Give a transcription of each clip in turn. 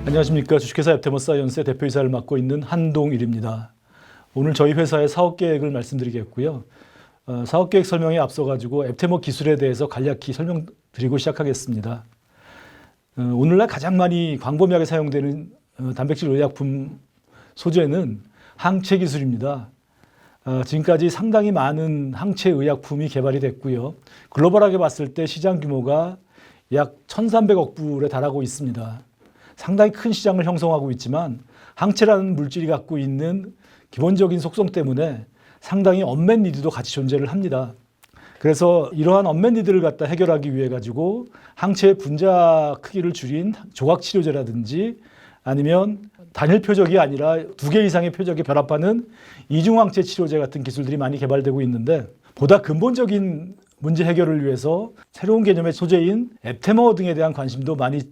안녕하십니까. 주식회사 앱테머사이언스의 대표이사를 맡고 있는 한동일입니다. 오늘 저희 회사의 사업계획을 말씀드리겠고요. 사업계획 설명에 앞서가지고 앱테머 기술에 대해서 간략히 설명드리고 시작하겠습니다. 오늘날 가장 많이 광범위하게 사용되는 단백질 의약품 소재는 항체 기술입니다. 지금까지 상당히 많은 항체 의약품이 개발이 됐고요. 글로벌하게 봤을 때 시장 규모가 약 1,300억 불에 달하고 있습니다. 상당히 큰 시장을 형성하고 있지만 항체라는 물질이 갖고 있는 기본적인 속성 때문에 상당히 언맷 니드도 같이 존재를 합니다. 그래서 이러한 언맷 니드를 갖다 해결하기 위해 가지고 항체의 분자 크기를 줄인 조각 치료제라든지 아니면 단일 표적이 아니라 2개 이상의 표적에 결합하는 이중항체 치료제 같은 기술들이 많이 개발되고 있는데, 보다 근본적인 문제 해결을 위해서 새로운 개념의 소재인 앱테머 등에 대한 관심도 많이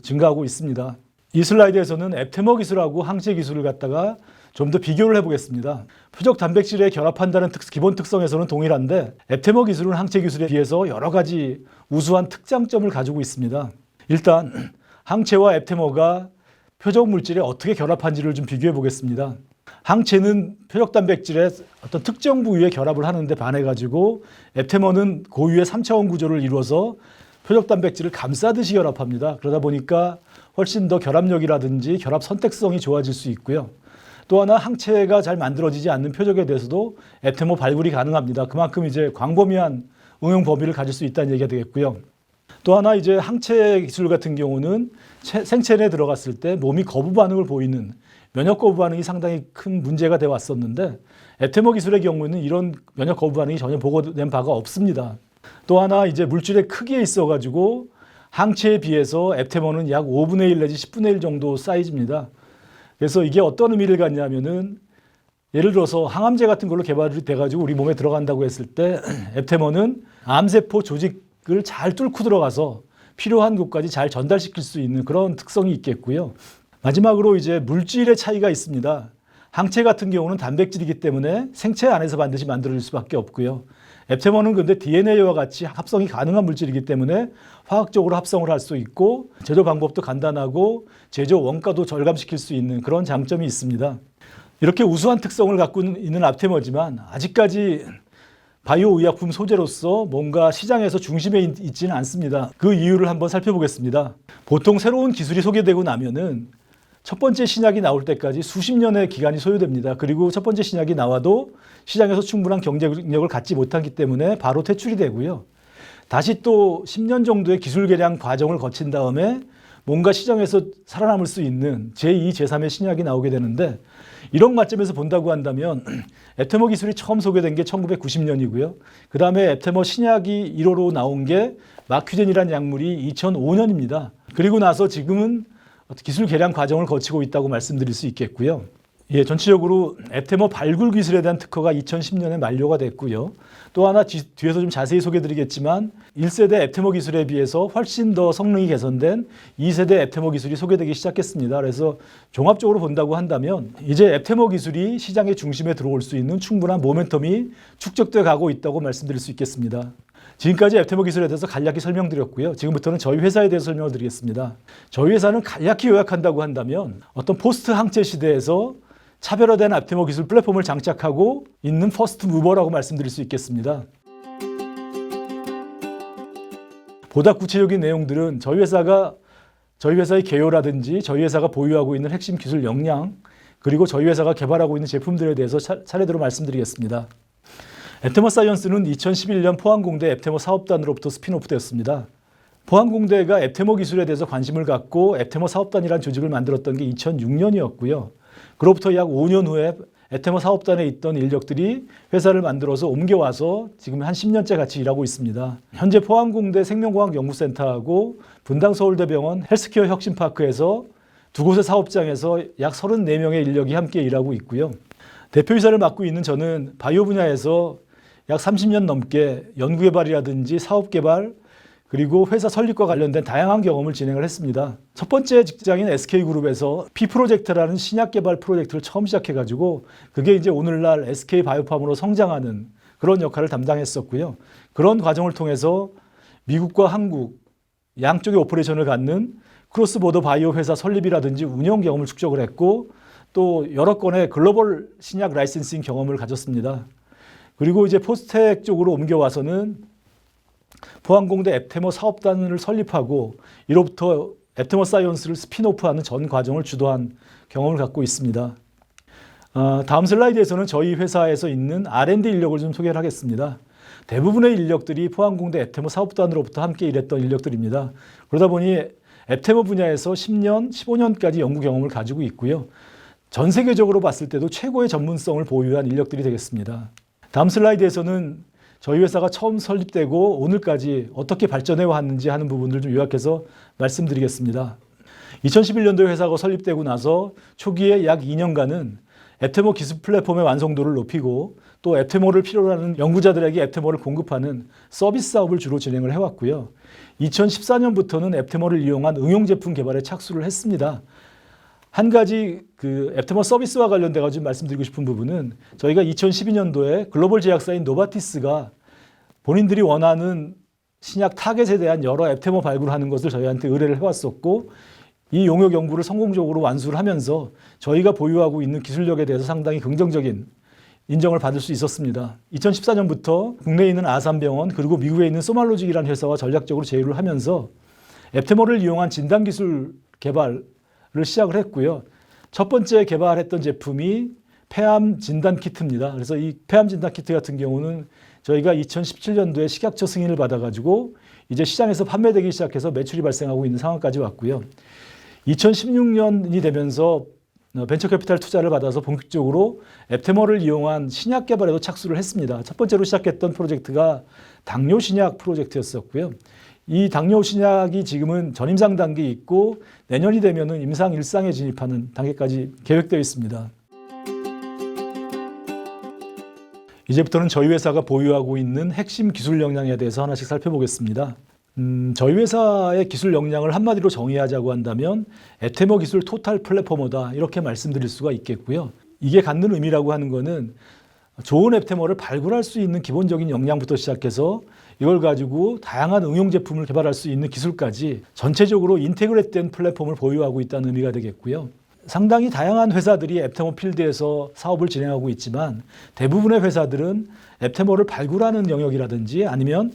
증가하고 있습니다. 이 슬라이드에서는 앱테머 기술하고 항체 기술을 갖다가 좀 더 비교를 해보겠습니다. 표적 단백질에 결합한다는 기본 특성에서는 동일한데 앱테머 기술은 항체 기술에 비해서 여러 가지 우수한 특장점을 가지고 있습니다. 일단 항체와 앱테머가 표적 물질에 어떻게 결합한지를 좀 비교해 보겠습니다. 항체는 표적 단백질의 어떤 특정 부위에 결합을 하는데 반해가지고 앱테머는 고유의 3차원 구조를 이루어서 표적 단백질을 감싸듯이 결합합니다. 그러다 보니까 훨씬 더 결합력이라든지 결합 선택성이 좋아질 수 있고요. 또 하나 항체가 잘 만들어지지 않는 표적에 대해서도 앱테머 발굴이 가능합니다. 그만큼 이제 광범위한 응용 범위를 가질 수 있다는 얘기가 되겠고요. 또 하나 이제 항체 기술 같은 경우는 생체 내에 들어갔을 때 몸이 거부 반응을 보이는 면역 거부 반응이 상당히 큰 문제가 되어 왔었는데 앱테머 기술의 경우에는 이런 면역 거부 반응이 전혀 보고된 바가 없습니다. 또 하나 이제 물질의 크기에 있어 가지고 항체에 비해서 앱테머는 약 5분의 1 내지 10분의 1 정도 사이즈입니다. 그래서 이게 어떤 의미를 갖냐면은 예를 들어서 항암제 같은 걸로 개발이 돼 가지고 우리 몸에 들어간다고 했을 때 앱테머는 암세포 조직을 잘 뚫고 들어가서 필요한 곳까지 잘 전달시킬 수 있는 그런 특성이 있겠고요. 마지막으로 이제 물질의 차이가 있습니다. 항체 같은 경우는 단백질이기 때문에 생체 안에서 반드시 만들어질 수밖에 없고요. 앱테머는 근데 DNA와 같이 합성이 가능한 물질이기 때문에 화학적으로 합성을 할 수 있고 제조 방법도 간단하고 제조 원가도 절감시킬 수 있는 그런 장점이 있습니다. 이렇게 우수한 특성을 갖고 있는 앱테머지만 아직까지 바이오 의약품 소재로서 뭔가 시장에서 중심에 있지는 않습니다. 그 이유를 한번 살펴보겠습니다. 보통 새로운 기술이 소개되고 나면은 첫 번째 신약이 나올 때까지 수십 년의 기간이 소요됩니다. 그리고 첫 번째 신약이 나와도 시장에서 충분한 경쟁력을 갖지 못하기 때문에 바로 퇴출이 되고요. 다시 또 10년 정도의 기술 개량 과정을 거친 다음에 뭔가 시장에서 살아남을 수 있는 제2, 제3의 신약이 나오게 되는데, 이런 관점에서 본다고 한다면 앱테머 기술이 처음 소개된 게 1990년이고요. 그 다음에 앱테머 신약이 1호로 나온 게 마큐젠이라는 약물이 2005년입니다. 그리고 나서 지금은 기술 개량 과정을 거치고 있다고 말씀드릴 수 있겠고요. 예, 전체적으로 앱테머 발굴 기술에 대한 특허가 2010년에 만료가 됐고요. 또 하나 뒤에서 좀 자세히 소개드리겠지만 1세대 앱테머 기술에 비해서 훨씬 더 성능이 개선된 2세대 앱테머 기술이 소개되기 시작했습니다. 그래서 종합적으로 본다고 한다면 이제 앱테머 기술이 시장의 중심에 들어올 수 있는 충분한 모멘텀이 축적돼 가고 있다고 말씀드릴 수 있겠습니다. 지금까지 앱테머 기술에 대해서 간략히 설명드렸고요. 지금부터는 저희 회사에 대해서 설명을 드리겠습니다. 저희 회사는 간략히 요약한다고 한다면 어떤 포스트 항체 시대에서 차별화된 앱테머 기술 플랫폼을 장착하고 있는 퍼스트 무버라고 말씀드릴 수 있겠습니다. 보다 구체적인 내용들은 저희 회사의 개요라든지 저희 회사가 보유하고 있는 핵심 기술 역량, 그리고 저희 회사가 개발하고 있는 제품들에 대해서 차례대로 말씀드리겠습니다. 앱테머 사이언스는 2011년 포항공대 앱테머 사업단으로부터 스핀오프 되었습니다. 포항공대가 앱테머 기술에 대해서 관심을 갖고 앱테머 사업단이라는 조직을 만들었던 게 2006년이었고요. 그로부터 약 5년 후에 앱테머 사업단에 있던 인력들이 회사를 만들어서 옮겨와서 지금 한 10년째 같이 일하고 있습니다. 현재 포항공대 생명과학연구센터하고 분당서울대병원 헬스케어 혁신파크에서 두 곳의 사업장에서 약 34명의 인력이 함께 일하고 있고요. 대표이사를 맡고 있는 저는 바이오 분야에서 약 30년 넘게 연구개발이라든지 사업개발, 그리고 회사 설립과 관련된 다양한 경험을 진행을 했습니다. 첫 번째 직장인 SK그룹에서 P-프로젝트라는 신약 개발 프로젝트를 처음 시작해가지고 그게 이제 오늘날 SK바이오팜으로 성장하는 그런 역할을 담당했었고요. 그런 과정을 통해서 미국과 한국 양쪽의 오퍼레이션을 갖는 크로스보더 바이오 회사 설립이라든지 운영 경험을 축적을 했고 또 여러 건의 글로벌 신약 라이센싱 경험을 가졌습니다. 그리고 이제 포스텍 쪽으로 옮겨와서는 포항공대 앱테머 사업단을 설립하고 이로부터 앱테머 사이언스를 스핀오프하는 전 과정을 주도한 경험을 갖고 있습니다. 다음 슬라이드에서는 저희 회사에서 있는 R&D 인력을 좀 소개를 하겠습니다. 대부분의 인력들이 포항공대 앱테머 사업단으로부터 함께 일했던 인력들입니다. 그러다 보니 앱테머 분야에서 10년, 15년까지 연구 경험을 가지고 있고요. 전 세계적으로 봤을 때도 최고의 전문성을 보유한 인력들이 되겠습니다. 다음 슬라이드에서는 저희 회사가 처음 설립되고 오늘까지 어떻게 발전해 왔는지 하는 부분을 좀 요약해서 말씀드리겠습니다. 2011년도에 회사가 설립되고 나서 초기에 약 2년간은 앱테머 기술 플랫폼의 완성도를 높이고 또 앱테머를 필요로 하는 연구자들에게 앱테머를 공급하는 서비스 사업을 주로 진행을 해왔고요. 2014년부터는 앱테머를 이용한 응용 제품 개발에 착수를 했습니다. 한 가지 앱테머 서비스와 관련돼 가지고 말씀드리고 싶은 부분은 저희가 2012년도에 글로벌 제약사인 노바티스가 본인들이 원하는 신약 타겟에 대한 여러 앱테머 발굴하는 것을 저희한테 의뢰를 해왔었고 이 용역 연구를 성공적으로 완수를 하면서 저희가 보유하고 있는 기술력에 대해서 상당히 긍정적인 인정을 받을 수 있었습니다. 2014년부터 국내에 있는 아산병원 그리고 미국에 있는 소말로직이라는 회사와 전략적으로 제휴를 하면서 앱테머를 이용한 진단기술 개발을 시작을 했고요. 첫 번째 개발했던 제품이 폐암 진단 키트입니다. 그래서 이 폐암 진단 키트 같은 경우는 저희가 2017년도에 식약처 승인을 받아가지고 이제 시장에서 판매되기 시작해서 매출이 발생하고 있는 상황까지 왔고요. 2016년이 되면서 벤처 캐피탈 투자를 받아서 본격적으로 앱테머를 이용한 신약 개발에도 착수를 했습니다. 첫 번째로 시작했던 프로젝트가 당뇨 신약 프로젝트였었고요. 이 당뇨 신약이 지금은 전임상 단계에 있고 내년이 되면은 임상 1상에 진입하는 단계까지 계획되어 있습니다. 이제부터는 저희 회사가 보유하고 있는 핵심 기술 역량에 대해서 하나씩 살펴보겠습니다. 저희 회사의 기술 역량을 한마디로 정의하자고 한다면 앱테머 기술 토탈 플랫포머다 이렇게 말씀드릴 수가 있겠고요. 이게 갖는 의미라고 하는 거는 좋은 앱테머를 발굴할 수 있는 기본적인 역량부터 시작해서 이걸 가지고 다양한 응용 제품을 개발할 수 있는 기술까지 전체적으로 인테그레이트된 플랫폼을 보유하고 있다는 의미가 되겠고요. 상당히 다양한 회사들이 앱테머 필드에서 사업을 진행하고 있지만 대부분의 회사들은 앱테머를 발굴하는 영역이라든지 아니면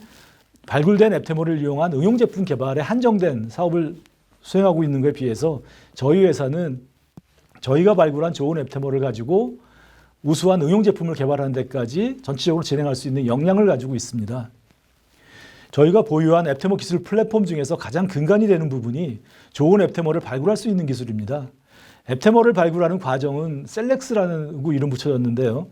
발굴된 앱테머를 이용한 응용 제품 개발에 한정된 사업을 수행하고 있는 것에 비해서 저희 회사는 저희가 발굴한 좋은 앱테머를 가지고 우수한 응용 제품을 개발하는 데까지 전체적으로 진행할 수 있는 역량을 가지고 있습니다. 저희가 보유한 앱테머 기술 플랫폼 중에서 가장 근간이 되는 부분이 좋은 앱테머를 발굴할 수 있는 기술입니다. 앱테머를 발굴하는 과정은 셀렉스라는 이름 붙여졌는데요.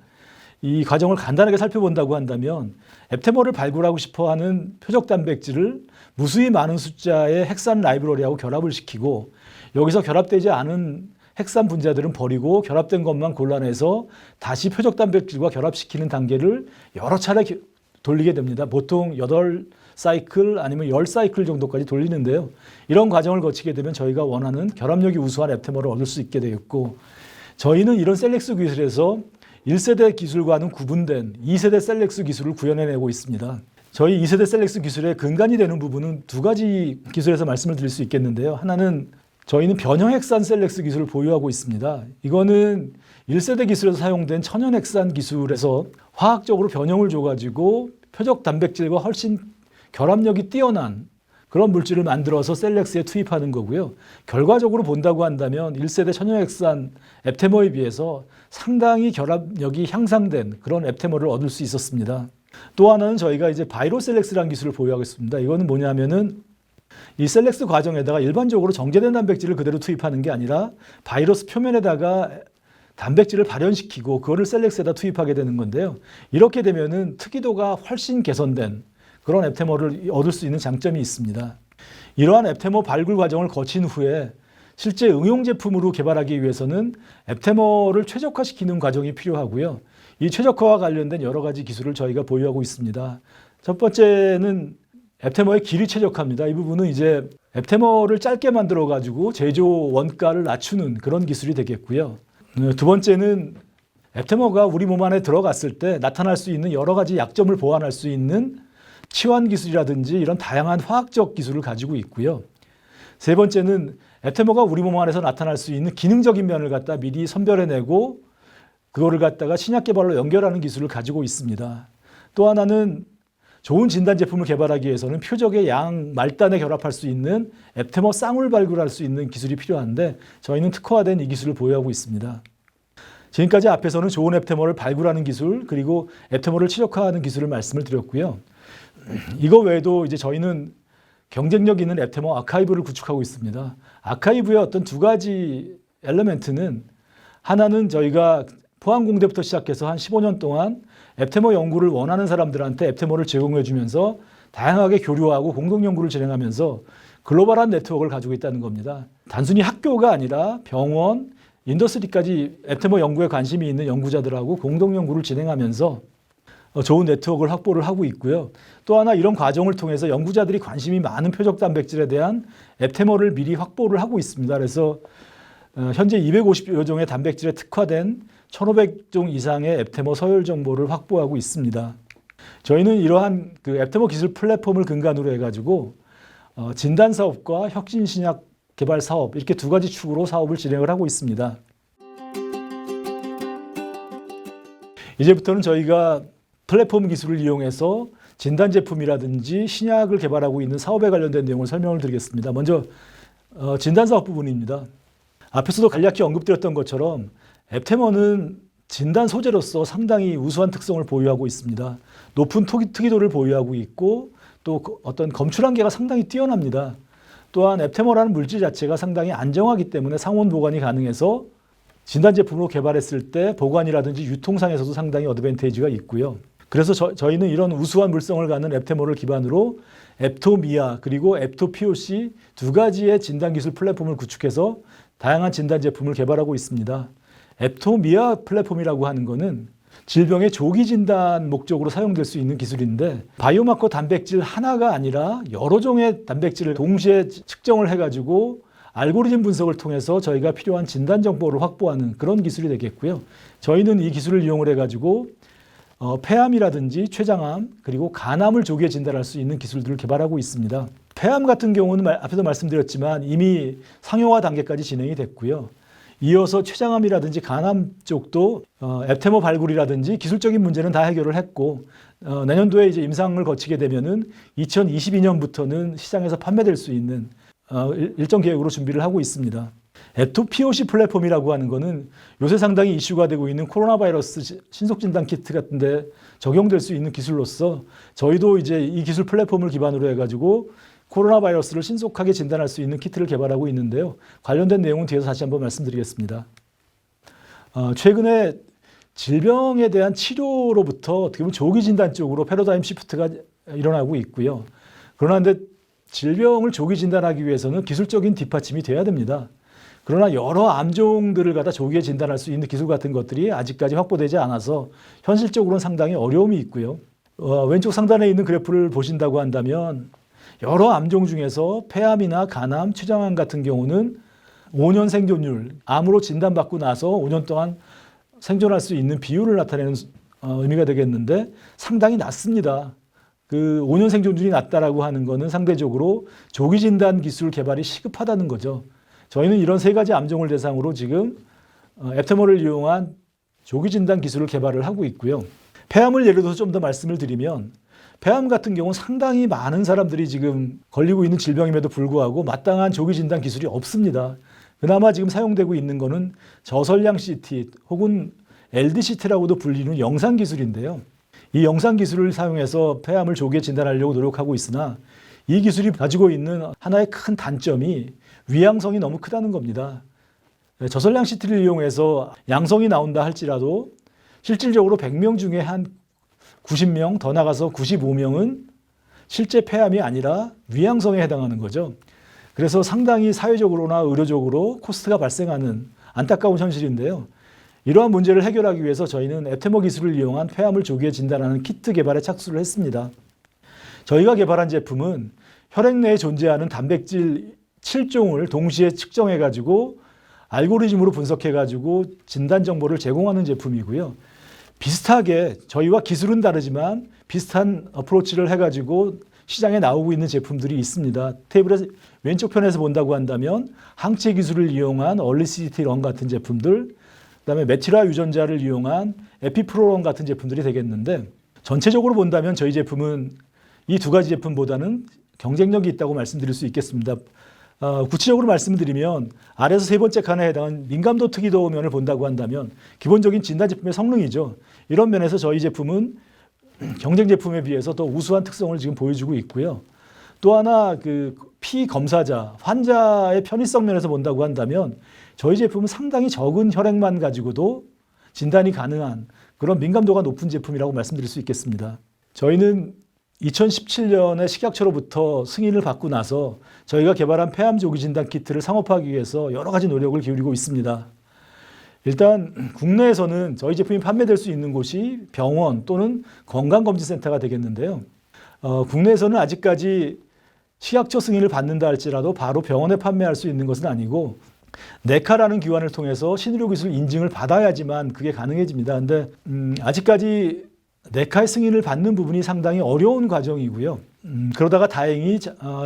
이 과정을 간단하게 살펴본다고 한다면 앱테머를 발굴하고 싶어하는 표적 단백질을 무수히 많은 숫자의 핵산 라이브러리하고 결합을 시키고 여기서 결합되지 않은 핵산 분자들은 버리고 결합된 것만 골라내서 다시 표적 단백질과 결합시키는 단계를 여러 차례 돌리게 됩니다. 보통 8사이클 아니면 10사이클 정도까지 돌리는데요. 이런 과정을 거치게 되면 저희가 원하는 결합력이 우수한 앱테머를 얻을 수 있게 되겠고 저희는 이런 셀렉스 기술에서 1세대 기술과는 구분된 2세대 셀렉스 기술을 구현해내고 있습니다. 저희 2세대 셀렉스 기술의 근간이 되는 부분은 두 가지 기술에서 말씀을 드릴 수 있겠는데요. 하나는 저희는 변형핵산 셀렉스 기술을 보유하고 있습니다. 이거는 1세대 기술에서 사용된 천연핵산 기술에서 화학적으로 변형을 줘가지고 표적 단백질과 훨씬 결합력이 뛰어난 그런 물질을 만들어서 셀렉스에 투입하는 거고요. 결과적으로 본다고 한다면 1세대 천연핵산 앱테머에 비해서 상당히 결합력이 향상된 그런 앱테머를 얻을 수 있었습니다. 또 하나는 저희가 이제 바이로 셀렉스라는 기술을 보유하고 있습니다. 이거는 뭐냐면은 이 셀렉스 과정에다가 일반적으로 정제된 단백질을 그대로 투입하는 게 아니라 바이러스 표면에다가 단백질을 발현시키고 그거를 셀렉스에다 투입하게 되는 건데요. 이렇게 되면은 특이도가 훨씬 개선된 그런 앱테머를 얻을 수 있는 장점이 있습니다. 이러한 앱테머 발굴 과정을 거친 후에 실제 응용 제품으로 개발하기 위해서는 앱테머를 최적화시키는 과정이 필요하고요. 이 최적화와 관련된 여러 가지 기술을 저희가 보유하고 있습니다. 첫 번째는 앱테머의 길이 최적화입니다. 이 부분은 이제 앱테머를 짧게 만들어 가지고 제조 원가를 낮추는 그런 기술이 되겠고요. 두 번째는 앱테머가 우리 몸 안에 들어갔을 때 나타날 수 있는 여러 가지 약점을 보완할 수 있는 치환 기술이라든지 이런 다양한 화학적 기술을 가지고 있고요. 세 번째는 앱테머가 우리 몸 안에서 나타날 수 있는 기능적인 면을 갖다 미리 선별해내고 그거를 갖다가 신약 개발로 연결하는 기술을 가지고 있습니다. 또 하나는 좋은 진단 제품을 개발하기 위해서는 표적의 양 말단에 결합할 수 있는 앱테머 쌍을 발굴할 수 있는 기술이 필요한데 저희는 특화된 이 기술을 보유하고 있습니다. 지금까지 앞에서는 좋은 앱테머를 발굴하는 기술 그리고 앱테머를 최적화하는 기술을 말씀을 드렸고요. 이거 외에도 이제 저희는 경쟁력 있는 앱테머 아카이브를 구축하고 있습니다. 아카이브의 어떤 두 가지 엘리멘트는 하나는 저희가 포항공대부터 시작해서 한 15년 동안 앱테머 연구를 원하는 사람들한테 앱테머를 제공해 주면서 다양하게 교류하고 공동 연구를 진행하면서 글로벌한 네트워크를 가지고 있다는 겁니다. 단순히 학교가 아니라 병원, 인더스트리까지 앱테머 연구에 관심이 있는 연구자들하고 공동 연구를 진행하면서 좋은 네트워크를 확보를 하고 있고요. 또 하나 이런 과정을 통해서 연구자들이 관심이 많은 표적 단백질에 대한 앱테머를 미리 확보를 하고 있습니다. 그래서 현재 250여 종의 단백질에 특화된 1,500종 이상의 앱테머 서열 정보를 확보하고 있습니다. 저희는 이러한 그 앱테머 기술 플랫폼을 근간으로 해가지고 진단 사업과 혁신 신약 개발 사업 이렇게 두 가지 축으로 사업을 진행을 하고 있습니다. 이제부터는 저희가 플랫폼 기술을 이용해서 진단 제품이라든지 신약을 개발하고 있는 사업에 관련된 내용을 설명을 드리겠습니다. 먼저 진단 사업 부분입니다. 앞에서도 간략히 언급드렸던 것처럼 앱테머는 진단 소재로서 상당히 우수한 특성을 보유하고 있습니다. 높은 특이도를 보유하고 있고 또 어떤 검출 한계가 상당히 뛰어납니다. 또한 앱테머라는 물질 자체가 상당히 안정하기 때문에 상온 보관이 가능해서 진단 제품으로 개발했을 때 보관이라든지 유통상에서도 상당히 어드밴티지가 있고요. 그래서 저희는 이런 우수한 물성을 갖는 앱테머를 기반으로 앱토미아 그리고 앱토POC 두 가지의 진단 기술 플랫폼을 구축해서 다양한 진단 제품을 개발하고 있습니다. 앱토미아 플랫폼이라고 하는 것은 질병의 조기 진단 목적으로 사용될 수 있는 기술인데 바이오마커 단백질 하나가 아니라 여러 종의 단백질을 동시에 측정을 해가지고 알고리즘 분석을 통해서 저희가 필요한 진단 정보를 확보하는 그런 기술이 되겠고요. 저희는 이 기술을 이용을 해가지고 폐암이라든지 췌장암 그리고 간암을 조기에 진단할 수 있는 기술들을 개발하고 있습니다. 폐암 같은 경우는 앞에도 말씀드렸지만 이미 상용화 단계까지 진행이 됐고요. 이어서 췌장암이라든지 간암 쪽도 앱테머 발굴이라든지 기술적인 문제는 다 해결을 했고 내년도에 이제 임상을 거치게 되면은 2022년부터는 시장에서 판매될 수 있는 일정 계획으로 준비를 하고 있습니다. 앱토POC 플랫폼이라고 하는 것은 요새 상당히 이슈가 되고 있는 코로나 바이러스 신속 진단 키트 같은데 적용될 수 있는 기술로서 저희도 이제 이 기술 플랫폼을 기반으로 해가지고 코로나 바이러스를 신속하게 진단할 수 있는 키트를 개발하고 있는데요. 관련된 내용은 뒤에서 다시 한번 말씀드리겠습니다. 최근에 질병에 대한 치료로부터 어떻게 보면 조기 진단 쪽으로 패러다임 시프트가 일어나고 있고요. 그러나 질병을 조기 진단하기 위해서는 기술적인 뒷받침이 돼야 됩니다. 그러나 여러 암종들을 갖다 조기에 진단할 수 있는 기술 같은 것들이 아직까지 확보되지 않아서 현실적으로는 상당히 어려움이 있고요. 왼쪽 상단에 있는 그래프를 보신다고 한다면 여러 암종 중에서 폐암이나 간암, 췌장암 같은 경우는 5년 생존율, 암으로 진단받고 나서 5년 동안 생존할 수 있는 비율을 나타내는 의미가 되겠는데 상당히 낮습니다. 그 5년 생존율이 낮다라고 하는 것은 상대적으로 조기 진단 기술 개발이 시급하다는 거죠. 저희는 이런 세 가지 암종을 대상으로 지금 앱테머를 이용한 조기 진단 기술을 개발을 하고 있고요. 폐암을 예를 들어서 좀 더 말씀을 드리면 폐암 같은 경우는 상당히 많은 사람들이 지금 걸리고 있는 질병임에도 불구하고 마땅한 조기 진단 기술이 없습니다. 그나마 지금 사용되고 있는 것은 저설량 CT 혹은 LDCT라고도 불리는 영상 기술인데요. 이 영상 기술을 사용해서 폐암을 조기에 진단하려고 노력하고 있으나 이 기술이 가지고 있는 하나의 큰 단점이 위양성이 너무 크다는 겁니다. 저설량 CT를 이용해서 양성이 나온다 할지라도 실질적으로 100명 중에 한 90명, 더 나가서 95명은 실제 폐암이 아니라 위양성에 해당하는 거죠. 그래서 상당히 사회적으로나 의료적으로 코스트가 발생하는 안타까운 현실인데요. 이러한 문제를 해결하기 위해서 저희는 앱테머 기술을 이용한 폐암을 조기에 진단하는 키트 개발에 착수를 했습니다. 저희가 개발한 제품은 혈액 내에 존재하는 단백질 7종을 동시에 측정해가지고 알고리즘으로 분석해가지고 진단 정보를 제공하는 제품이고요. 비슷하게 저희와 기술은 다르지만 비슷한 어프로치를 해가지고 시장에 나오고 있는 제품들이 있습니다. 테이블의 왼쪽 편에서 본다고 한다면 항체 기술을 이용한 얼리시티런 같은 제품들, 그다음에 메티라 유전자를 이용한 에피프로론 같은 제품들이 되겠는데, 전체적으로 본다면 저희 제품은 이 두 가지 제품보다는 경쟁력이 있다고 말씀드릴 수 있겠습니다. 구체적으로 말씀드리면 아래에서 세 번째 칸에 해당한 민감도 특이도 면을 본다고 한다면 기본적인 진단 제품의 성능이죠. 이런 면에서 저희 제품은 경쟁 제품에 비해서 더 우수한 특성을 지금 보여주고 있고요. 또 하나 피검사자, 환자의 편의성 면에서 본다고 한다면 저희 제품은 상당히 적은 혈액만 가지고도 진단이 가능한 그런 민감도가 높은 제품이라고 말씀드릴 수 있겠습니다. 저희는 2017년에 식약처로부터 승인을 받고 나서 저희가 개발한 폐암 조기 진단 키트를 상업화하기 위해서 여러 가지 노력을 기울이고 있습니다. 일단 국내에서는 저희 제품이 판매될 수 있는 곳이 병원 또는 건강검진센터가 되겠는데요. 국내에서는 아직까지 식약처 승인을 받는다 할지라도 바로 병원에 판매할 수 있는 것은 아니고 네카라는 기관을 통해서 신의료기술 인증을 받아야지만 그게 가능해집니다. 그런데 아직까지 네카의 승인을 받는 부분이 상당히 어려운 과정이고요. 그러다가 다행히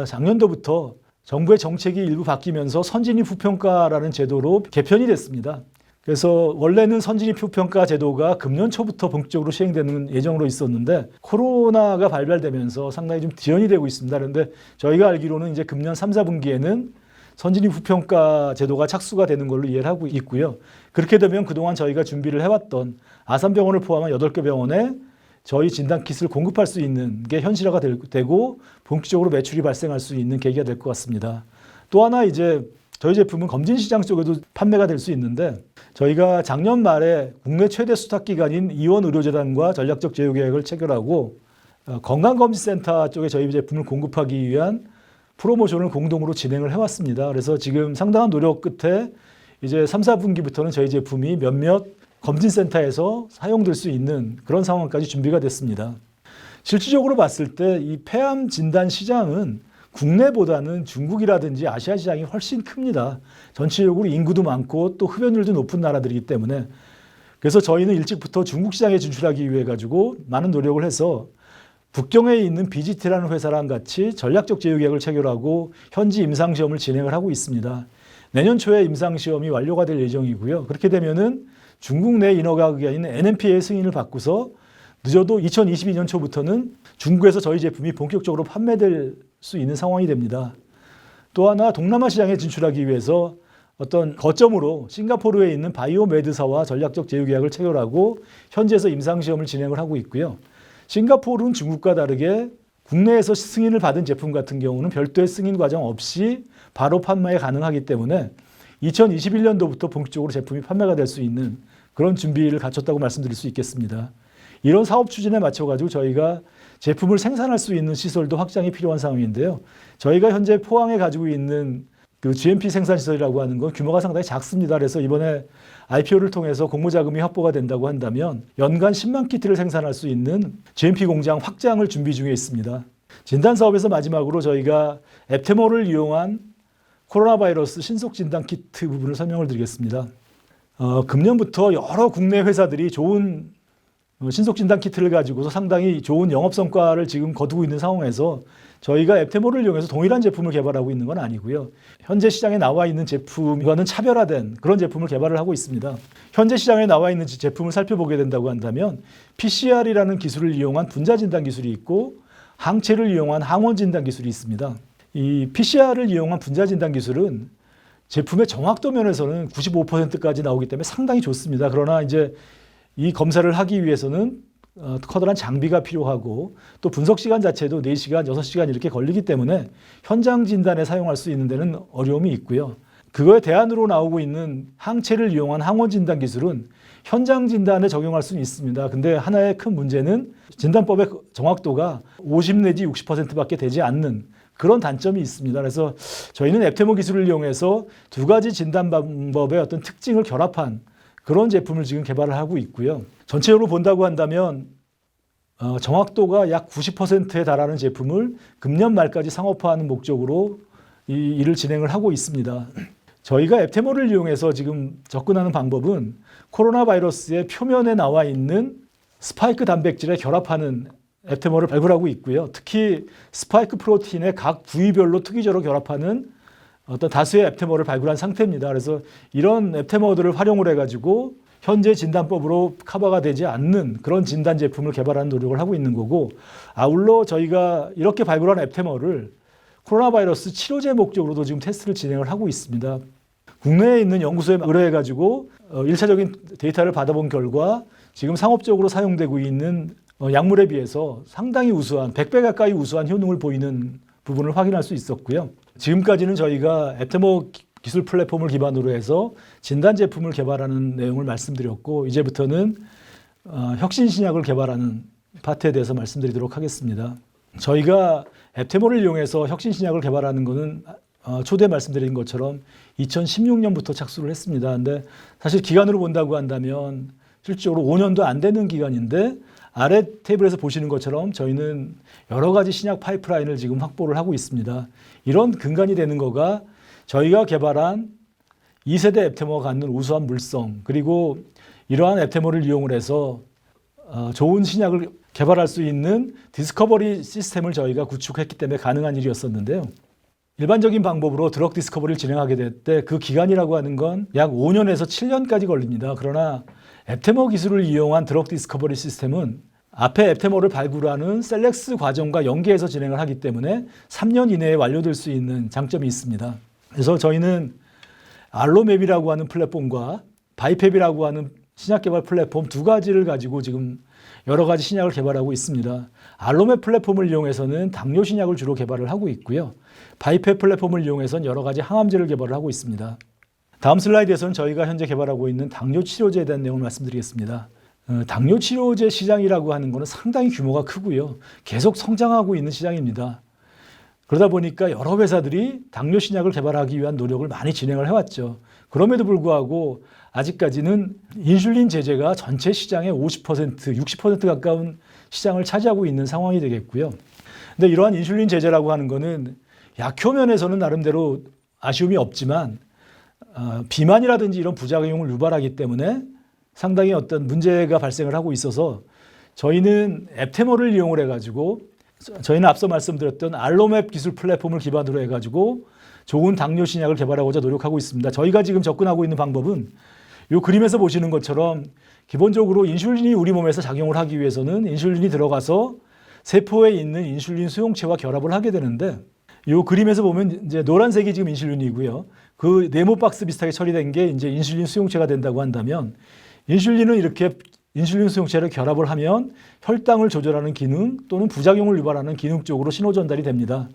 작년도부터 정부의 정책이 일부 바뀌면서 선진입 후평가라는 제도로 개편이 됐습니다. 그래서 원래는 선진입 후평가 제도가 금년 초부터 본격적으로 시행되는 예정으로 있었는데 코로나가 발발되면서 상당히 좀 지연이 되고 있습니다. 그런데 저희가 알기로는 이제 금년 3, 4분기에는 선진입 후평가 제도가 착수가 되는 걸로 이해를 하고 있고요. 그렇게 되면 그동안 저희가 준비를 해왔던 아산병원을 포함한 8개 병원에 저희 진단킷을 공급할 수 있는 게 현실화가 되고 본격적으로 매출이 발생할 수 있는 계기가 될 것 같습니다. 또 하나 이제 저희 제품은 검진시장 쪽에도 판매가 될 수 있는데 저희가 작년 말에 국내 최대 수탁기관인 이원의료재단과 전략적 제휴계획을 체결하고 건강검진센터 쪽에 저희 제품을 공급하기 위한 프로모션을 공동으로 진행을 해왔습니다. 그래서 지금 상당한 노력 끝에 이제 3, 4분기부터는 저희 제품이 몇몇 검진센터에서 사용될 수 있는 그런 상황까지 준비가 됐습니다. 실질적으로 봤을 때 이 폐암 진단 시장은 국내보다는 중국이라든지 아시아 시장이 훨씬 큽니다. 전체적으로 인구도 많고 또 흡연율도 높은 나라들이기 때문에 그래서 저희는 일찍부터 중국 시장에 진출하기 위해 가지고 많은 노력을 해서 북경에 있는 BGT라는 회사랑 같이 전략적 제휴 계약을 체결하고 현지 임상시험을 진행을 하고 있습니다. 내년 초에 임상시험이 완료가 될 예정이고요. 그렇게 되면은 중국 내 인허가기관인 NMPA 승인을 받고서 늦어도 2022년 초부터는 중국에서 저희 제품이 본격적으로 판매될 수 있는 상황이 됩니다. 또 하나 동남아 시장에 진출하기 위해서 어떤 거점으로 싱가포르에 있는 바이오메드사와 전략적 제휴 계약을 체결하고 현지에서 임상시험을 진행을 하고 있고요. 싱가포르는 중국과 다르게 국내에서 승인을 받은 제품 같은 경우는 별도의 승인 과정 없이 바로 판매 가능하기 때문에 2021년도부터 본격적으로 제품이 판매가 될 수 있는 그런 준비를 갖췄다고 말씀드릴 수 있겠습니다. 이런 사업 추진에 맞춰가지고 저희가 제품을 생산할 수 있는 시설도 확장이 필요한 상황인데요. 저희가 현재 포항에 가지고 있는 그 GMP 생산 시설이라고 하는 건 규모가 상당히 작습니다. 그래서 이번에 IPO를 통해서 공모자금이 확보가 된다고 한다면 연간 10만 키트를 생산할 수 있는 GMP 공장 확장을 준비 중에 있습니다. 진단 사업에서 마지막으로 저희가 앱테몰을 이용한 코로나 바이러스 신속 진단 키트 부분을 설명을 드리겠습니다. 금년부터 여러 국내 회사들이 좋은 신속 진단 키트를 가지고서 상당히 좋은 영업 성과를 지금 거두고 있는 상황에서 저희가 앱테몰을 이용해서 동일한 제품을 개발하고 있는 건 아니고요. 현재 시장에 나와 있는 제품과는 차별화된 그런 제품을 개발을 하고 있습니다. 현재 시장에 나와 있는 제품을 살펴보게 된다고 한다면 PCR이라는 기술을 이용한 분자 진단 기술이 있고 항체를 이용한 항원 진단 기술이 있습니다. 이 PCR을 이용한 분자 진단 기술은 제품의 정확도 면에서는 95%까지 나오기 때문에 상당히 좋습니다. 그러나 이제 이 검사를 하기 위해서는 커다란 장비가 필요하고 또 분석 시간 자체도 4시간, 6시간 이렇게 걸리기 때문에 현장 진단에 사용할 수 있는 데는 어려움이 있고요. 그거에 대안으로 나오고 있는 항체를 이용한 항원 진단 기술은 현장 진단에 적용할 수는 있습니다. 근데 하나의 큰 문제는 진단법의 정확도가 50 내지 60%밖에 되지 않는 그런 단점이 있습니다. 그래서 저희는 앱테모 기술을 이용해서 두 가지 진단 방법의 어떤 특징을 결합한 그런 제품을 지금 개발을 하고 있고요. 전체적으로 본다고 한다면 정확도가 약 90%에 달하는 제품을 금년 말까지 상업화하는 목적으로 이 일을 진행을 하고 있습니다. 저희가 앱테모를 이용해서 지금 접근하는 방법은 코로나 바이러스의 표면에 나와 있는 스파이크 단백질에 결합하는 앱테머를 발굴하고 있고요. 특히 스파이크 프로틴의 각 부위별로 특이적으로 결합하는 어떤 다수의 앱테머를 발굴한 상태입니다. 그래서 이런 앱테머들을 활용을 해가지고 현재 진단법으로 커버가 되지 않는 그런 진단 제품을 개발하는 노력을 하고 있는 거고, 아울러 저희가 이렇게 발굴한 앱테머를 코로나 바이러스 치료제 목적으로도 지금 테스트를 진행을 하고 있습니다. 국내에 있는 연구소에 의뢰해가지고 1차적인 데이터를 받아본 결과 지금 상업적으로 사용되고 있는 약물에 비해서 상당히 우수한 100배 가까이 우수한 효능을 보이는 부분을 확인할 수 있었고요. 지금까지는 저희가 앱테머 기술 플랫폼을 기반으로 해서 진단 제품을 개발하는 내용을 말씀드렸고, 이제부터는 혁신 신약을 개발하는 파트에 대해서 말씀드리도록 하겠습니다. 저희가 앱테머를 이용해서 혁신 신약을 개발하는 것은 초대 말씀드린 것처럼 2016년부터 착수를 했습니다. 근데 사실 기간으로 본다고 한다면 실질적으로 5년도 안 되는 기간인데, 아래 테이블에서 보시는 것처럼 저희는 여러 가지 신약 파이프라인을 지금 확보를 하고 있습니다. 이런 근간이 되는 거가 저희가 개발한 2세대 앱테머가 갖는 우수한 물성, 그리고 이러한 앱테머를 이용을 해서 좋은 신약을 개발할 수 있는 디스커버리 시스템을 저희가 구축했기 때문에 가능한 일이었었는데요. 일반적인 방법으로 드럭 디스커버리를 진행하게 될 때 그 기간이라고 하는 건 약 5년에서 7년까지 걸립니다. 그러나 앱테머 기술을 이용한 드럭 디스커버리 시스템은 앞에 앱테머를 발굴하는 셀렉스 과정과 연계해서 진행을 하기 때문에 3년 이내에 완료될 수 있는 장점이 있습니다. 그래서 저희는 알로맵이라고 하는 플랫폼과 바이펩이라고 하는 신약 개발 플랫폼 두 가지를 가지고 지금 여러 가지 신약을 개발하고 있습니다. 알로맵 플랫폼을 이용해서는 당뇨 신약을 주로 개발을 하고 있고요. 바이펩 플랫폼을 이용해서는 여러 가지 항암제를 개발을 하고 있습니다. 다음 슬라이드에서는 저희가 현재 개발하고 있는 당뇨 치료제에 대한 내용을 말씀드리겠습니다. 당뇨 치료제 시장이라고 하는 것은 상당히 규모가 크고요. 계속 성장하고 있는 시장입니다. 그러다 보니까 여러 회사들이 당뇨 신약을 개발하기 위한 노력을 많이 진행을 해왔죠. 그럼에도 불구하고 아직까지는 인슐린 제제가 전체 시장의 50%, 60% 가까운 시장을 차지하고 있는 상황이 되겠고요. 근데 이러한 인슐린 제제라고 하는 것은 약효 면에서는 나름대로 아쉬움이 없지만 비만이라든지 이런 부작용을 유발하기 때문에 상당히 어떤 문제가 발생을 하고 있어서 저희는 앱테머를 이용을 해가지고 저희는 앞서 말씀드렸던 알로맵 기술 플랫폼을 기반으로 해가지고 좋은 당뇨 신약을 개발하고자 노력하고 있습니다. 저희가 지금 접근하고 있는 방법은 이 그림에서 보시는 것처럼 기본적으로 인슐린이 우리 몸에서 작용을 하기 위해서는 인슐린이 들어가서 세포에 있는 인슐린 수용체와 결합을 하게 되는데, 이 그림에서 보면 이제 노란색이 지금 인슐린이고요. 그 네모 박스 비슷하게 처리된 게 이제 인슐린 수용체가 된다고 한다면, 인슐린은 이렇게 인슐린 수용체를 결합을 하면 혈당을 조절하는 기능 또는 부작용을 유발하는 기능 쪽으로 신호 전달이 됩니다.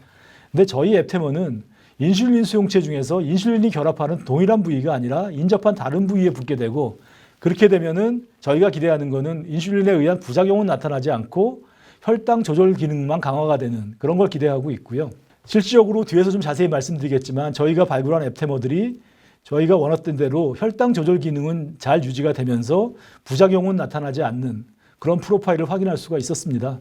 근데 저희 앱테머는 인슐린 수용체 중에서 인슐린이 결합하는 동일한 부위가 아니라 인접한 다른 부위에 붙게 되고, 그렇게 되면은 저희가 기대하는 거는 인슐린에 의한 부작용은 나타나지 않고 혈당 조절 기능만 강화가 되는 그런 걸 기대하고 있고요. 실질적으로 뒤에서 좀 자세히 말씀드리겠지만 저희가 발굴한 앱테머들이 저희가 원했던 대로 혈당 조절 기능은 잘 유지가 되면서 부작용은 나타나지 않는 그런 프로파일을 확인할 수가 있었습니다.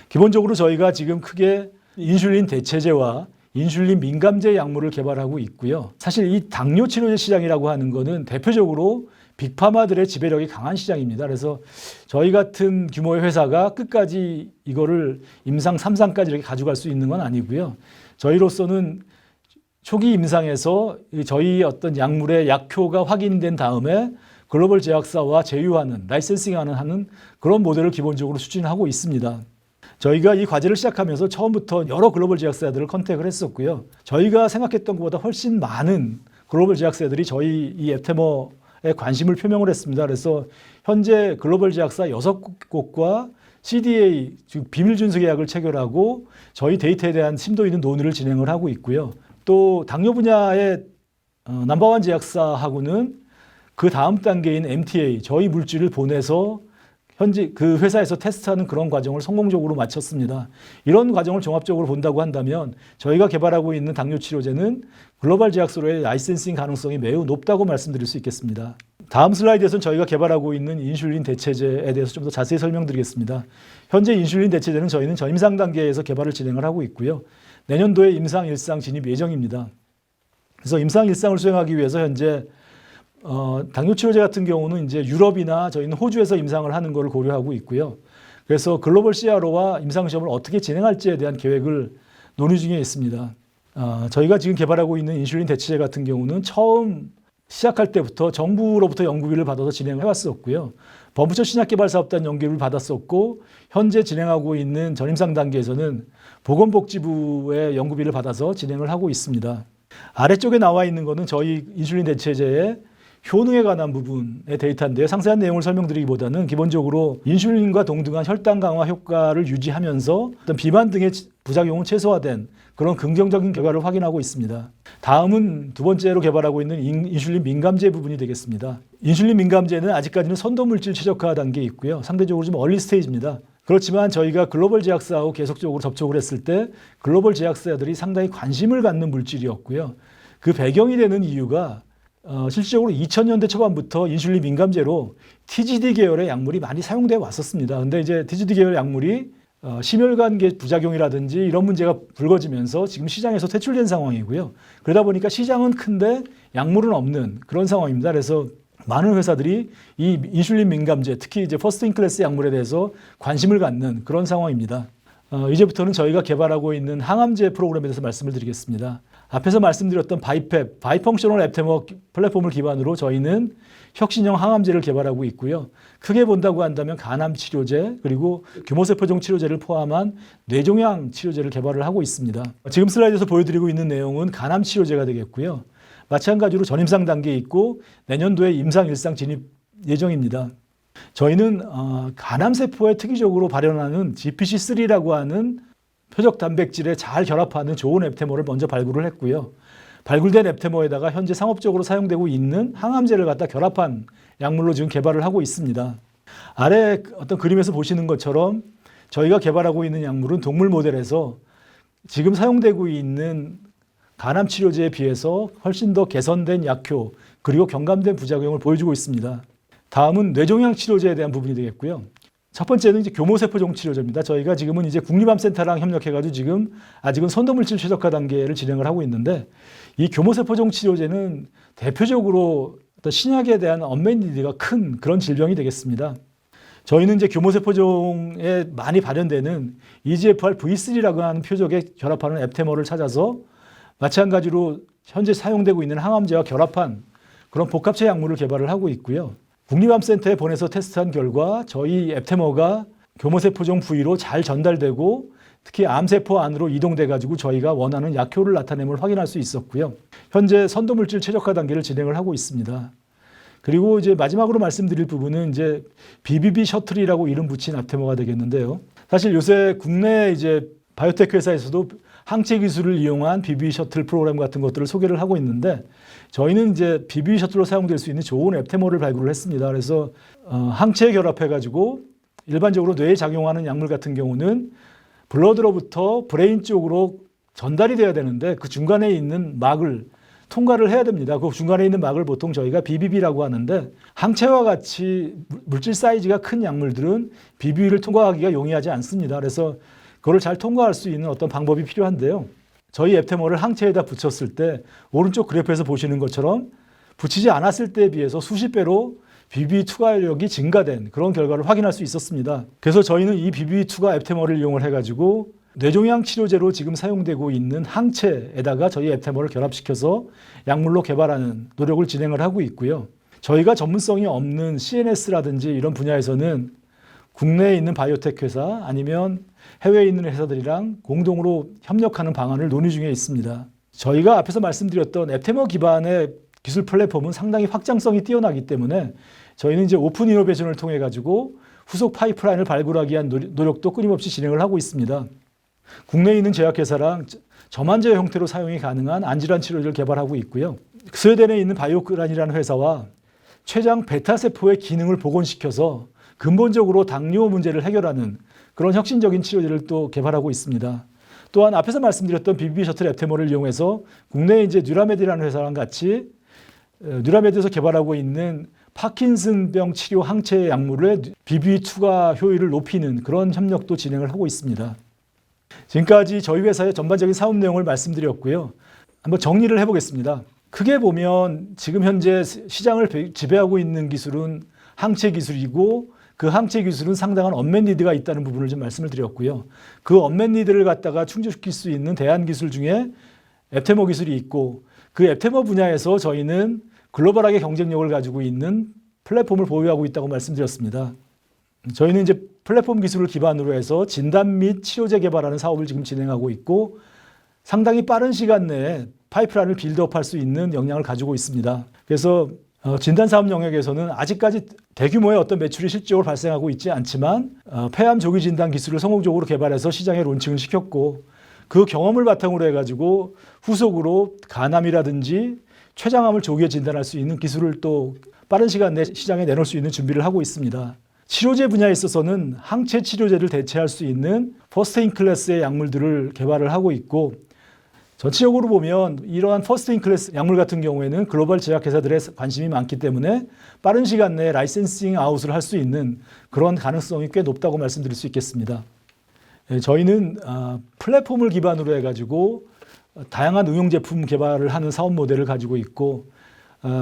기본적으로 저희가 지금 크게 인슐린 대체제와 인슐린 민감제 약물을 개발하고 있고요. 사실 이 당뇨 치료제 시장이라고 하는 것은 대표적으로 빅파마들의 지배력이 강한 시장입니다. 그래서 저희 같은 규모의 회사가 끝까지 이거를 임상 3상까지 이렇게 가져갈 수 있는 건 아니고요. 저희로서는 초기 임상에서 저희 어떤 약물의 약효가 확인된 다음에 글로벌 제약사와 제휴하는, 라이센싱하는 그런 모델을 기본적으로 추진하고 있습니다. 저희가 이 과제를 시작하면서 처음부터 여러 글로벌 제약사들을 컨택을 했었고요. 저희가 생각했던 것보다 훨씬 많은 글로벌 제약사들이 저희 이 앱테머에 관심을 표명을 했습니다. 그래서 현재 글로벌 제약사 6곳과 CDA, 즉 비밀 준수 계약을 체결하고 저희 데이터에 대한 심도 있는 논의를 진행을 하고 있고요. 또 당뇨 분야의 넘버원 제약사하고는 그 다음 단계인 MTA, 저희 물질을 보내서 현재 그 회사에서 테스트하는 그런 과정을 성공적으로 마쳤습니다. 이런 과정을 종합적으로 본다고 한다면 저희가 개발하고 있는 당뇨 치료제는 글로벌 제약사로의 라이센싱 가능성이 매우 높다고 말씀드릴 수 있겠습니다. 다음 슬라이드에서는 저희가 개발하고 있는 인슐린 대체제에 대해서 좀 더 자세히 설명드리겠습니다. 현재 인슐린 대체제는 저희는 전임상 단계에서 개발을 진행을 하고 있고요. 내년도에 임상 1상 진입 예정입니다. 그래서 임상 1상을 수행하기 위해서 현재 당뇨 치료제 같은 경우는 이제 유럽이나 저희는 호주에서 임상을 하는 것을 고려하고 있고요. 그래서 글로벌 CRO와 임상시험을 어떻게 진행할지에 대한 계획을 논의 중에 있습니다. 저희가 지금 개발하고 있는 인슐린 대체제 같은 경우는 처음 시작할 때부터 정부로부터 연구비를 받아서 진행을 해왔었고요. 범부처 신약개발사업단 연구비를 받았었고 현재 진행하고 있는 전임상 단계에서는 보건복지부의 연구비를 받아서 진행을 하고 있습니다. 아래쪽에 나와 있는 것은 저희 인슐린 대체제의 효능에 관한 부분의 데이터인데요. 상세한 내용을 설명드리기보다는 기본적으로 인슐린과 동등한 혈당 강화 효과를 유지하면서 어떤 비만 등의 부작용은 최소화된 그런 긍정적인 결과를 확인하고 있습니다. 다음은 두 번째로 개발하고 있는 인슐린 민감제 부분이 되겠습니다. 인슐린 민감제는 아직까지는 선도물질 최적화 단계에 있고요. 상대적으로 좀 얼리 스테이지입니다. 그렇지만 저희가 글로벌 제약사하고 계속적으로 접촉을 했을 때 글로벌 제약사들이 상당히 관심을 갖는 물질이었고요. 그 배경이 되는 이유가 실질적으로 2000년대 초반부터 인슐린 민감제로 TGD 계열의 약물이 많이 사용되어 왔었습니다. 근데 이제 TGD 계열 약물이 심혈관계 부작용이라든지 이런 문제가 불거지면서 지금 시장에서 퇴출된 상황이고요. 그러다 보니까 시장은 큰데 약물은 없는 그런 상황입니다. 그래서 많은 회사들이 이 인슐린 민감제, 특히 이제 퍼스트 인 클래스 약물에 대해서 관심을 갖는 그런 상황입니다. 이제부터는 저희가 개발하고 있는 항암제 프로그램에 대해서 말씀을 드리겠습니다. 앞에서 말씀드렸던 바이펩, 바이펑셔널 앱테머 플랫폼을 기반으로 저희는 혁신형 항암제를 개발하고 있고요. 크게 본다고 한다면 간암 치료제 그리고 교모세포종 치료제를 포함한 뇌종양 치료제를 개발을 하고 있습니다. 지금 슬라이드에서 보여드리고 있는 내용은 간암 치료제가 되겠고요. 마찬가지로 전임상 단계에 있고 내년도에 임상 일상 진입 예정입니다. 저희는 간암세포에 특이적으로 발현하는 GPC3라고 하는 표적 단백질에 잘 결합하는 좋은 앱테머를 먼저 발굴을 했고요. 발굴된 앱테머에다가 현재 상업적으로 사용되고 있는 항암제를 갖다 결합한 약물로 지금 개발을 하고 있습니다. 아래 어떤 그림에서 보시는 것처럼 저희가 개발하고 있는 약물은 동물 모델에서 지금 사용되고 있는 간암 치료제에 비해서 훨씬 더 개선된 약효 그리고 경감된 부작용을 보여주고 있습니다. 다음은 뇌종양 치료제에 대한 부분이 되겠고요. 첫 번째는 이제 교모세포종 치료제입니다. 저희가 지금은 이제 국립암센터랑 협력해가지고 지금 아직은 선도물질 최적화 단계를 진행을 하고 있는데 이 교모세포종 치료제는 대표적으로 어떤 신약에 대한 언맷 니드가 큰 그런 질병이 되겠습니다. 저희는 이제 교모세포종에 많이 발현되는 EGFR V3라고 하는 표적에 결합하는 앱테머를 찾아서 마찬가지로 현재 사용되고 있는 항암제와 결합한 그런 복합체 약물을 개발을 하고 있고요. 국립암센터에 보내서 테스트한 결과 저희 앱테머가 교모세포종 부위로 잘 전달되고 특히 암세포 안으로 이동돼 가지고 저희가 원하는 약효를 나타냄을 확인할 수 있었고요. 현재 선도물질 최적화 단계를 진행을 하고 있습니다. 그리고 이제 마지막으로 말씀드릴 부분은 이제 BBB 셔틀이라고 이름 붙인 앱테머가 되겠는데요. 사실 요새 국내 이제 바이오텍 회사에서도 항체 기술을 이용한 BBB 셔틀 프로그램 같은 것들을 소개를 하고 있는데 저희는 이제 BBB 셔틀로 사용될 수 있는 좋은 앱테머를 발굴을 했습니다. 그래서 항체에 결합해가지고 일반적으로 뇌에 작용하는 약물 같은 경우는 블러드로부터 브레인 쪽으로 전달이 돼야 되는데 그 중간에 있는 막을 통과를 해야 됩니다. 그 중간에 있는 막을 보통 저희가 BBB라고 하는데 항체와 같이 물질 사이즈가 큰 약물들은 BBB를 통과하기가 용이하지 않습니다. 그래서 그걸 잘 통과할 수 있는 어떤 방법이 필요한데요. 저희 앱테머를 항체에다 붙였을 때 오른쪽 그래프에서 보시는 것처럼 붙이지 않았을 때에 비해서 수십 배로 BBB 투과력이 증가된 그런 결과를 확인할 수 있었습니다. 그래서 저희는 이 BBB 투과 앱테머를 이용을 해가지고 뇌종양 치료제로 지금 사용되고 있는 항체에다가 저희 앱테머를 결합시켜서 약물로 개발하는 노력을 진행을 하고 있고요. 저희가 전문성이 없는 CNS라든지 이런 분야에서는 국내에 있는 바이오텍 회사 아니면 해외에 있는 회사들이랑 공동으로 협력하는 방안을 논의 중에 있습니다. 저희가 앞에서 말씀드렸던 앱테머 기반의 기술 플랫폼은 상당히 확장성이 뛰어나기 때문에 저희는 이제 오픈 이노베이션을 통해 가지고 후속 파이프라인을 발굴하기 위한 노력도 끊임없이 진행을 하고 있습니다. 국내에 있는 제약회사랑 저만제 형태로 사용이 가능한 안질환 치료제를 개발하고 있고요. 스웨덴에 있는 바이오크란이라는 회사와 췌장 베타세포의 기능을 복원시켜서 근본적으로 당뇨 문제를 해결하는 그런 혁신적인 치료제를 또 개발하고 있습니다. 또한 앞에서 말씀드렸던 BBB 셔틀 앱테머를 이용해서 국내에 이제 뉴라메드라는 회사랑 같이 뉴라메드에서 개발하고 있는 파킨슨병 치료 항체 약물의 BBB 투과 효율을 높이는 그런 협력도 진행을 하고 있습니다. 지금까지 저희 회사의 전반적인 사업 내용을 말씀드렸고요. 한번 정리를 해보겠습니다. 크게 보면 지금 현재 시장을 지배하고 있는 기술은 항체 기술이고 그 항체 기술은 상당한 언맷 니드가 있다는 부분을 좀 말씀을 드렸고요. 그 언맷 니드를 갖다가 충족시킬 수 있는 대안 기술 중에 앱테머 기술이 있고 그 앱테머 분야에서 저희는 글로벌하게 경쟁력을 가지고 있는 플랫폼을 보유하고 있다고 말씀드렸습니다. 저희는 이제 플랫폼 기술을 기반으로 해서 진단 및 치료제 개발하는 사업을 지금 진행하고 있고 상당히 빠른 시간 내에 파이프라인을 빌드업할 수 있는 역량을 가지고 있습니다. 그래서 진단 사업 영역에서는 아직까지 대규모의 어떤 매출이 실질적으로 발생하고 있지 않지만 폐암 조기 진단 기술을 성공적으로 개발해서 시장에 론칭을 시켰고 그 경험을 바탕으로 해가지고 후속으로 간암이라든지 췌장암을 조기에 진단할 수 있는 기술을 또 빠른 시간 내에 시장에 내놓을 수 있는 준비를 하고 있습니다. 치료제 분야에 있어서는 항체 치료제를 대체할 수 있는 퍼스트 인 클래스의 약물들을 개발을 하고 있고 전체적으로 보면 이러한 퍼스트 인 클래스 약물 같은 경우에는 글로벌 제약회사들의 관심이 많기 때문에 빠른 시간 내에 라이센싱 아웃을 할 수 있는 그런 가능성이 꽤 높다고 말씀드릴 수 있겠습니다. 저희는 플랫폼을 기반으로 해가지고 다양한 응용 제품 개발을 하는 사업 모델을 가지고 있고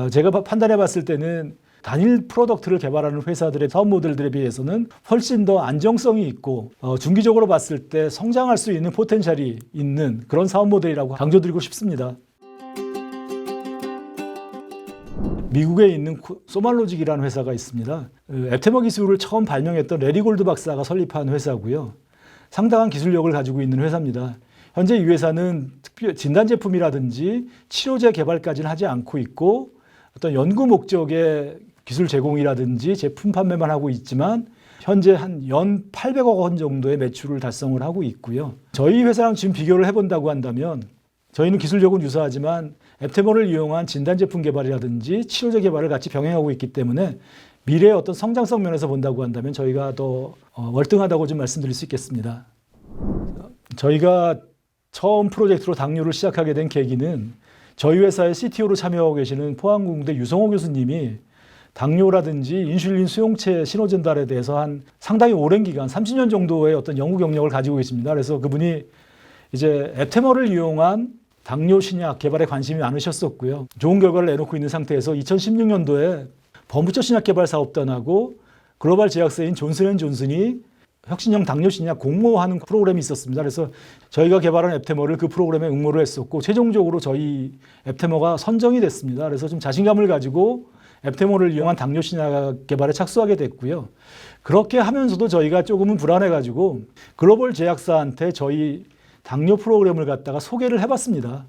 제가 판단해 봤을 때는 단일 프로덕트를 개발하는 회사들의 사업 모델들에 비해서는 훨씬 더 안정성이 있고 중기적으로 봤을 때 성장할 수 있는 포텐셜이 있는 그런 사업 모델이라고 강조드리고 싶습니다. 미국에 있는 소말로직이라는 회사가 있습니다. 앱테머 기술을 처음 발명했던 레리 골드 박사가 설립한 회사고요. 상당한 기술력을 가지고 있는 회사입니다. 현재 이 회사는 특별 진단 제품이라든지 치료제 개발까지는 하지 않고 있고 어떤 연구 목적의 기술 제공이라든지 제품 판매만 하고 있지만 현재 한 연 800억 원 정도의 매출을 달성을 하고 있고요. 저희 회사랑 지금 비교를 해본다고 한다면 저희는 기술력은 유사하지만 앱테머를 이용한 진단 제품 개발이라든지 치료제 개발을 같이 병행하고 있기 때문에 미래의 어떤 성장성 면에서 본다고 한다면 저희가 더 월등하다고 좀 말씀드릴 수 있겠습니다. 저희가 처음 프로젝트로 당뇨를 시작하게 된 계기는 저희 회사의 CTO로 참여하고 계시는 포항공대 유성호 교수님이 당뇨라든지 인슐린 수용체 신호 전달에 대해서 한 상당히 오랜 기간 30년 정도의 어떤 연구 경력을 가지고 계십니다. 그래서 그분이 이제 앱테머를 이용한 당뇨 신약 개발에 관심이 많으셨었고요. 좋은 결과를 내놓고 있는 상태에서 2016년도에 범부처 신약 개발 사업단하고 글로벌 제약사인 존슨앤존슨이 혁신형 당뇨 신약 공모하는 프로그램이 있었습니다. 그래서 저희가 개발한 앱테머를 그 프로그램에 응모를 했었고 최종적으로 저희 앱테머가 선정이 됐습니다. 그래서 좀 자신감을 가지고 앱테머를 이용한 당뇨 신약 개발에 착수하게 됐고요. 그렇게 하면서도 저희가 조금은 불안해가지고 글로벌 제약사한테 저희 당뇨 프로그램을 갖다가 소개를 해봤습니다.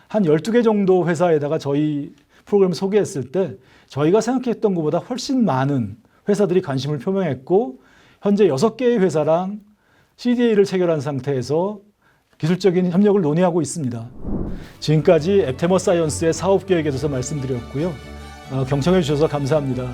한 12개 정도 회사에다가 저희 프로그램을 소개했을 때 저희가 생각했던 것보다 훨씬 많은 회사들이 관심을 표명했고 현재 6개의 회사랑 CDA를 체결한 상태에서 기술적인 협력을 논의하고 있습니다. 지금까지 앱테머 사이언스의 사업 계획에 대해서 말씀드렸고요. 경청해 주셔서 감사합니다.